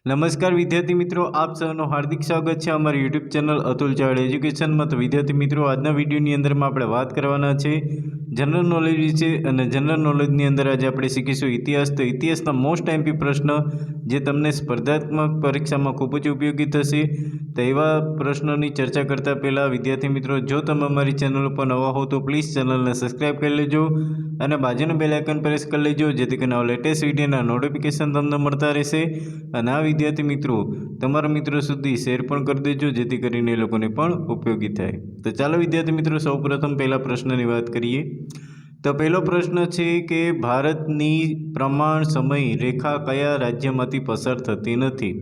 નમસ્કાર વિદ્યાર્થી મિત્રો, આપ સૌનું હાર્દિક સ્વાગત છે અમારી યુટ્યુબ ચેનલ અતુલ ચાવડા એજ્યુકેશનમાં। તો વિદ્યાર્થી મિત્રો, આજના વિડીયોની અંદરમાં આપણે વાત કરવાના છે જનરલ નોલેજ વિશે, અને જનરલ નોલેજની અંદર આજે આપણે શીખીશું ઇતિહાસ। તો ઇતિહાસના મોસ્ટ એમપી પ્રશ્ન જે તમને સ્પર્ધાત્મક પરીક્ષામાં ખૂબ જ ઉપયોગી થશે, તો એવા પ્રશ્નોની ચર્ચા કરતાં પહેલાં વિદ્યાર્થી મિત્રો, જો તમે અમારી ચેનલ ઉપર નવા હો તો પ્લીઝ ચેનલને સબસ્ક્રાઈબ કરી લેજો અને બાજુનું બેલ આઇકન પ્રેસ કરી લેજો, જેથી કરીને લેટેસ્ટ વિડીયોના નોટિફિકેશન તમને મળતા રહેશે। અને આ વિદ્યાર્થી મિત્રો, તમારા મિત્રો સુધી શેર પણ કરી દેજો, જેથી કરીને એ લોકોને પણ ઉપયોગી થાય। તો ચાલો વિદ્યાર્થી મિત્રો, સૌપ્રથમ પહેલા પ્રશ્નની વાત કરીએ। તો પહેલો પ્રશ્ન છે કે ભારતની પ્રમાણ સમય રેખા કયા રાજ્યમાંથી પસાર થતી નથી?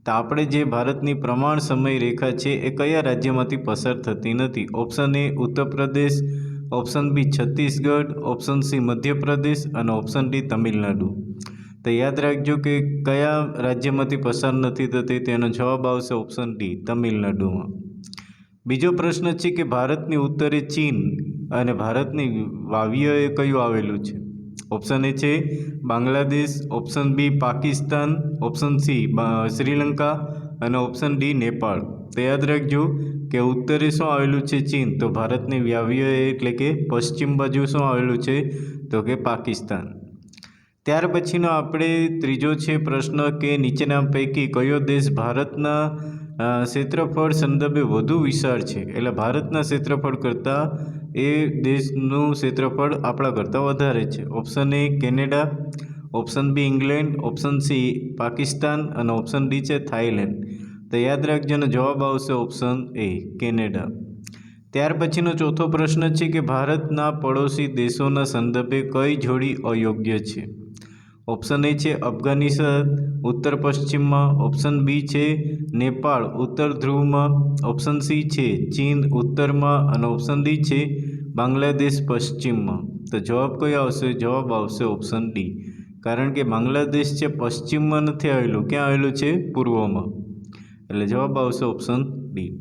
તો આપણે જે ભારતની પ્રમાણ સમય રેખા છે એ કયા રાજ્યમાંથી પસાર થતી નથી? Option A Uttar Pradesh, option B Chhattisgarh, option C Madhya Pradesh અને ઓપ્શન ડી તમિલનાડુ। તો યાદ રાખજો કે કયા રાજ્યમાંથી પસાર નથી થતી, તેનો જવાબ આવશે ઓપ્શન ડી તમિલનાડુમાં। બીજો પ્રશ્ન છે કે ભારતની ઉત્તરે ચીન અને ભારતની વાયવ્યએ કયું આવેલું છે? ઓપ્શન એ છે Bangladesh, option B Pakistan, option C Sri Lanka અને ઓપ્શન ડી નેપાળ। તો યાદ રાખજો કે ઉત્તરે શું આવેલું છે? ચીન। તો ભારતની વાયવ્યએ એટલે કે પશ્ચિમ બાજુ શું આવેલું છે? તો કે પાકિસ્તાન। ત્યાર પછીનો આપણે ત્રીજો છે પ્રશ્ન કે નીચેના પૈકી કયો દેશ ભારતના ક્ષેત્રફળ સંદર્ભે વધુ વિશાળ છે? એટલે ભારતના ક્ષેત્રફળ કરતાં એ દેશનું ક્ષેત્રફળ આપણા કરતાં વધારે છે। Option A Canada, option B England, option C Pakistan અને ઓપ્શન ડી છે થાઈલેન્ડ। તો યાદ રાખજો અને જવાબ આવશે ઓપ્શન એ કેનેડા। ત્યાર પછીનો ચોથો પ્રશ્ન છે કે ભારતના પડોશી દેશોના સંદર્ભે કઈ જોડી અયોગ્ય છે? ઓપ્શન એ છે અફઘાનિસ્તાન ઉત્તર પશ્ચિમમાં, ઓપ્શન બી છે નેપાળ ઉત્તર ધ્રુવમાં, ઓપ્શન સી છે ચીન ઉત્તરમાં અને ઓપ્શન ડી છે બાંગ્લાદેશ પશ્ચિમમાં। તો જવાબ કયો આવશે? જવાબ આવશે ઓપ્શન ડી, કારણ કે બાંગ્લાદેશ છે પશ્ચિમમાં નથી આવેલું, ક્યાં આવેલું છે? પૂર્વમાં। એટલે જવાબ આવશે ઓપ્શન ડી।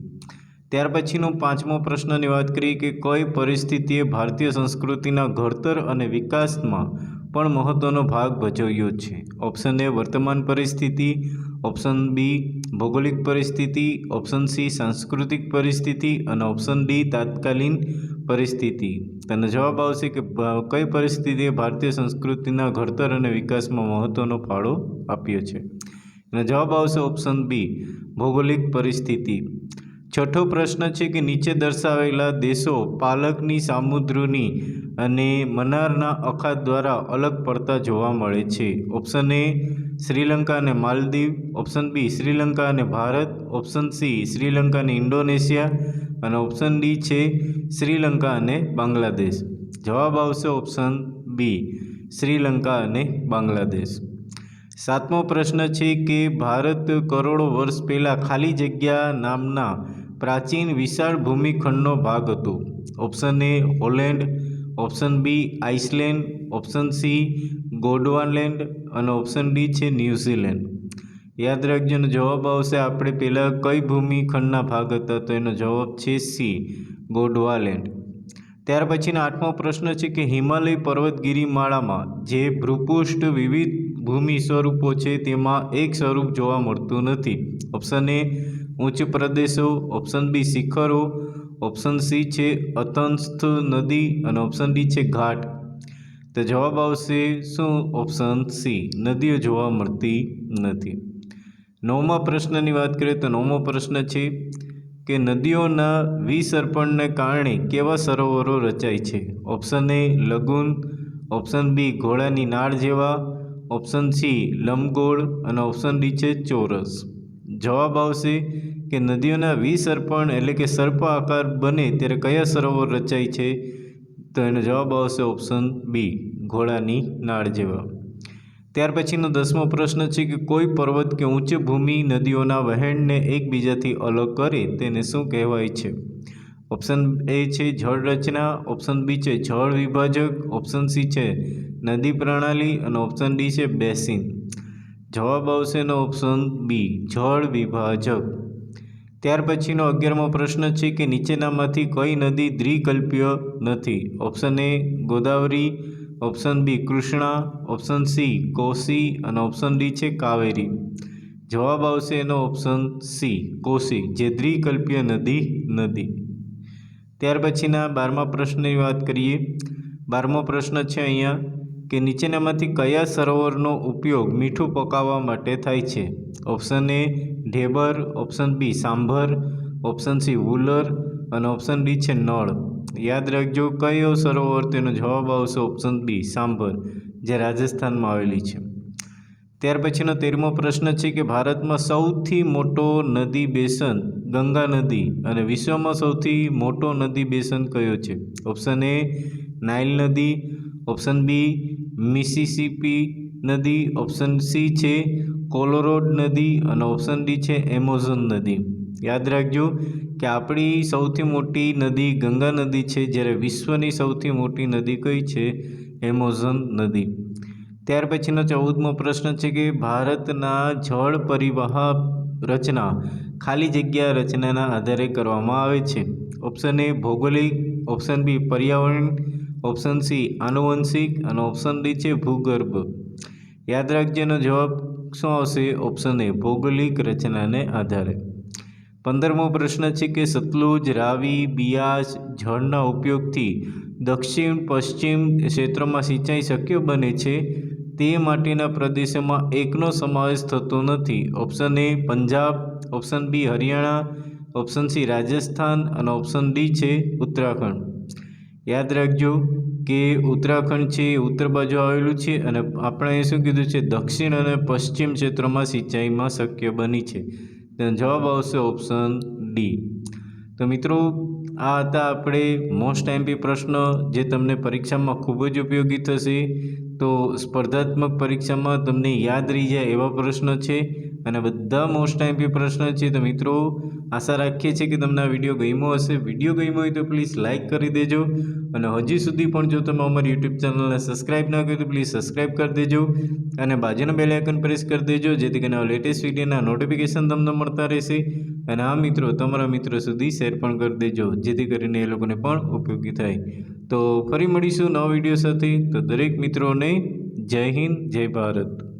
ત્યાર પછીનો પાંચમો પ્રશ્નની વાત કરીએ કે કઈ પરિસ્થિતિએ ભારતીય સંસ્કૃતિના ઘડતર અને વિકાસમાં પણ મહત્વનો ભાગ ભજવ્યો છે? ઓપ્શન એ વર્તમાન પરિસ્થિતિ, ઓપ્શન બી ભૌગોલિક પરિસ્થિતિ, ઓપ્શન સી સાંસ્કૃતિક પરિસ્થિતિ અને ઓપ્શન ડી તાત્કાલિન પરિસ્થિતિ। તેનો જવાબ આવશે કે કઈ પરિસ્થિતિએ ભારતીય સંસ્કૃતિના ઘડતર અને વિકાસમાં મહત્વનો ફાળો આપ્યો છે? એનો જવાબ આવશે ઓપ્શન બી ભૌગોલિક પરિસ્થિતિ। છઠ્ઠો પ્રશ્ન છે કે નીચે દર્શાવેલા દેશો પાલકની સામુદ્રની અને મનારના અખાત દ્વારા અલગ પડતા જોવા મળે છે? ઓપ્શન એ શ્રીલંકા અને માલદીવ, ઓપ્શન બી શ્રીલંકા અને ભારત, ઓપ્શન સી શ્રીલંકા અને ઇન્ડોનેશિયા અને ઓપ્શન ડી છે શ્રીલંકા અને બાંગ્લાદેશ। જવાબ આવશે ઓપ્શન બી શ્રીલંકા અને બાંગ્લાદેશ। સાતમો પ્રશ્ન છે કે ભારત કરોડો વર્ષ પહેલાં ખાલી જગ્યા નામના પ્રાચીન વિશાળ ભૂમિખંડનો ભાગ હતો? Option A Holland, option B Iceland, option C Gondwanaland અને ઓપ્શન ડી છે ન્યૂઝીલેન્ડ। યાદ રાખજો અને જવાબ આવશે આપણે પહેલાં કઈ ભૂમિખંડના ભાગ હતા? તો એનો જવાબ છે સી ગોંડવાનલેન્ડ। ત્યાર પછીનો આઠમો પ્રશ્ન છે કે હિમાલય પર્વતગીરીમાળામાં જે ભૂપૃષ્ઠ વિવિધ ભૂમિ સ્વરૂપો છે તેમાં એક સ્વરૂપ જોવા મળતું નથી? ઓપ્શન એ ઉચ્ચ પ્રદેશો, ઓપ્શન બી શિખરો, ઓપ્શન સી છે અતંસ્થ નદી અને ઓપ્શન ડી છે ઘાટ। તો જવાબ આવશે શું? ઓપ્શન સી નદીઓ જોવા મળતી નથી। નવમા પ્રશ્નની વાત કરીએ તો નવમો પ્રશ્ન છે કે નદીઓના વિસર્પણને કારણે કેવા સરોવરો રચાય છે? ઓપ્શન એ લગૂન, ઓપ્શન બી ઘોડાની નાળ જેવા, ઓપ્શન સી લંબગોળ અને ઓપ્શન ડી છે ચોરસ। જવાબ આવશે કે નદીઓના વિસર્પણ એટલે કે સર્પ આકાર બને ત્યારે કયા સરોવર રચાય છે? તો એનો જવાબ આવશે ઓપ્શન બી ઘોડાની નાળ જેવા। ત્યાર પછીનો દસમો પ્રશ્ન છે કે કોઈ પર્વત કે ઉચ્ચ ભૂમિ નદીઓના વહેણને એકબીજાથી અલગ કરે તેને શું કહેવાય છે? ઓપ્શન એ છે જળ રચના, ઓપ્શન બી છે જળ વિભાજક, ઓપ્શન સી છે નદી પ્રણાલી અને ઓપ્શન ડી છે બેસિન। જવાબ આવશે એનો ઓપ્શન બી જળ વિભાજક। ત્યાર પછીનો 11મો પ્રશ્ન છે કે નીચેનામાંથી કઈ નદી દ્વિકલ્પીય નથી? Option A Godavari, option B Krishna, option C Kosi અને ઓપ્શન ડી છે કાવેરી। જવાબ આવશે એનો ઓપ્શન સી કોસી, જે દ્વિકલ્પીય નદી. ત્યાર પછીના 12મા પ્રશ્નની વાત કરીએ. 12મો પ્રશ્ન છે અહીંયા કે નીચેનામાંથી કયા સરોવરનો ઉપયોગ મીઠું પકાવવા માટે થાય છે? Option A Dhebar, option B Sambhar, option C Wular અને ઓપ્શન ડી છે નળ. યાદ રાખજો કયો સરોવર, તેનો જવાબ આવશે ઓપ્શન બી સાંભર, જે રાજસ્થાનમાં આવેલી છે. ત્યાર પછીનો 13મો પ્રશ્ન છે કે ભારતમાં સૌથી મોટો નદી બેસન ગંગા નદી અને વિશ્વમાં સૌથી મોટો નદી બેસન કયો છે? ઓપ્શન એ નાઇલ નદી, ઓપ્શન બી મિસિસિપી નદી, ઓપ્શન સી છે કોલોરોડ નદી અને ઓપ્શન ડી છે એમેઝોન નદી. યાદ રાખજો કે આપણી સૌથી મોટી નદી ગંગા નદી છે, જ્યારે વિશ્વની સૌથી મોટી નદી કઈ છે? એમેઝોન નદી. ત્યાર પછીનો 14મો પ્રશ્ન છે કે ભારતના જળ પરિવહન રચના ખાલી જગ્યા રચનાના આધારે કરવામાં આવે છે. ઓપ્શન એ ભૌગોલિક, ઓપ્શન બી પર્યાવરણ, ઓપ્શન સી આનુવંશિક અને ઓપ્શન ડી છે ભૂગર્ભ. યાદ રાખજો એનો જવાબ શું આવશે? ઓપ્શન એ ભૌગોલિક રચનાને આધારે. 15મો પ્રશ્ન છે કે સતલુજ, રાવી, બિયાસ જળના ઉપયોગથી દક્ષિણ પશ્ચિમ ક્ષેત્રમાં સિંચાઈ શક્ય બને છે તે માટેના પ્રદેશોમાં એકનો સમાવેશ થતો નથી. Option A Punjab, option B Haryana, option C Rajasthan અને ઓપ્શન ડી છે ઉત્તરાખંડ. યાદ રાખજો કે ઉત્તરાખંડ છે એ ઉત્તર બાજુ આવેલું છે અને આપણે શું કીધું છે? દક્ષિણ અને પશ્ચિમ ક્ષેત્રોમાં સિંચાઈમાં શક્ય બની છે. તેનો જવાબ આવશે ઓપ્શન ડી. તો મિત્રો આ હતા આપણે મોસ્ટ એમપી પ્રશ્ન, જે તમને પરીક્ષામાં ખૂબ જ ઉપયોગી થશે. તો સ્પર્ધાત્મક પરીક્ષામાં તમને યાદ રહી જાય એવા પ્રશ્ન છે અને બધા મોસ્ટ એમપી પ્રશ્ન છે. તો મિત્રો આશા રાખીએ છીએ કે તમને આ વિડીયો ગમ્યો હશે. વિડીયો ગમ્યો હોય તો પ્લીઝ લાઇક કરી દેજો અને હજી સુધી પણ જો તમે અમારી યુટ્યુબ ચેનલને સબસ્ક્રાઈબ ના કર્યું તો પ્લીઝ સબસ્ક્રાઈબ કરી દેજો અને બાજુના બેલ આઇકન પ્રેસ કરી દેજો, જેથી કરીને લેટેસ્ટ વિડીયોના નોટિફિકેશન તમને મળતા રહેશે. અને આ મિત્રો તમારા મિત્રો સુધી શેર પણ કરી દેજો, જેથી કરીને એ લોકોને પણ ઉપયોગી થાય. તો ફરી મળીશું નવા વિડીયો સાથે. તો દરેક મિત્રોને જય હિન્દ, જય ભારત.